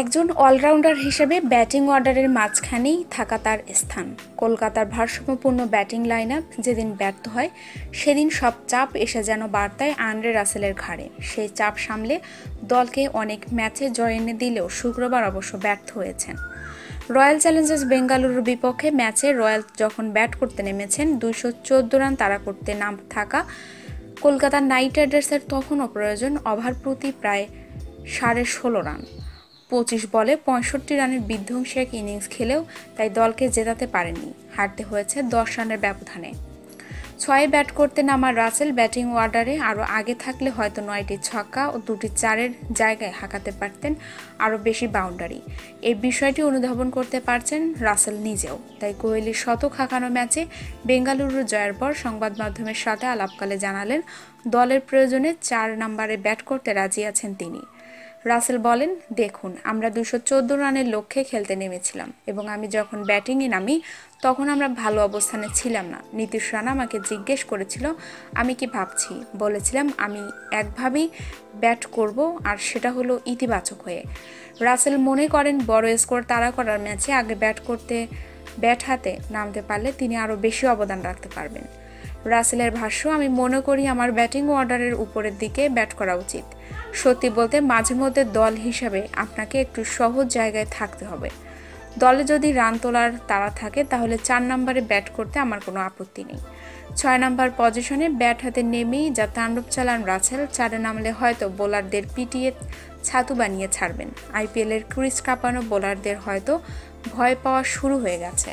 একজন অলরাউন্ডার হিসেবে ব্যাটিং অর্ডারের মাঝখানেই থাকা তার স্থান। কলকাতার ভারসাম্যপূর্ণ ব্যাটিং লাইন আপ যেদিন ব্যর্থ হয় সেদিন সব চাপ এসে যেন বার্তায় আন্দ্রে রাসেলের ঘাড়ে। সেই চাপ সামলে দলকে অনেক ম্যাচে জয় এনে দিলেও শুক্রবার অবশ্য ব্যর্থ হয়েছেন। রয়্যাল চ্যালেঞ্জার্স বেঙ্গালুরুর বিপক্ষে ম্যাচে রয়্যাল যখন ব্যাট করতে নেমেছেন 214 রান তাড়া করতে নাম থাকা কলকাতা নাইট রাইডার্সের তখনও প্রয়োজন ওভার প্রতি প্রায় 16.5 রান। 25 বলে 65 রানের বিধ্বংসী এক ইনিংস খেলেও তাই দলকে জেতাতে পারেননি, হারতে হয়েছে 10 রানের ব্যবধানে। 6 ব্যাট করতে নামা রাসেল ব্যাটিং অর্ডারে আরও আগে থাকলে হয়তো 9টি ছক্কা ও 2টি চারের জায়গায় হাঁকাতে পারতেন আরও বেশি বাউন্ডারি। এই বিষয়টি অনুধাবন করতে পারছেন রাসেল নিজেও। তাই কোহলির শতক হাঁকানো ম্যাচে বেঙ্গালুরু জয়ের পর সংবাদ মাধ্যমের সাথে আলাপকালে জানালেন দলের প্রয়োজনে 4 নম্বরে ব্যাট করতে রাজি আছেন তিনি। রাসেল বলেন, দেখুন, আমরা 214 রানের লক্ষ্যে খেলতে নেমেছিলাম এবং আমি যখন ব্যাটিংয়ে নামি তখন আমরা ভালো অবস্থানে ছিলাম না। নীতিশ রানা আমাকে জিজ্ঞেস করেছিল আমি কি ভাবছি, বলেছিলাম আমি একভাবেই ব্যাট করব, আর সেটা হলো ইতিবাচক হয়ে। রাসেল মনে করেন বড় স্কোর তাড়া করার ম্যাচে আগে ব্যাট হাতে নামতে পারলে তিনি আরও বেশি অবদান রাখতে পারবেন। রাসেলের ভাষ্য, আমি মনে করি আমার ব্যাটিং অর্ডারের উপরের দিকে ব্যাট করা উচিত। সত্যি বলতে মাঝে মধ্যে দল হিসাবে আপনাকে একটু সহজ জায়গায় থাকতে হবে। দলে যদি রান তোলার তাড়া থাকে তাহলে 4 নম্বরে ব্যাট করতে আমার কোনো আপত্তি নেই। 6 নম্বর পজিশনে ব্যাট হাতে নেমেই যা তাণ্ডব চালান রাসেল, 4-এ নামলে হয়তো বোলারদের পিটিয়ে ছাতু বানিয়ে ছাড়বেন। আইপিএলের ক্রিজ কাঁপানো বোলারদের হয়তো ভয় পাওয়া শুরু হয়ে গেছে।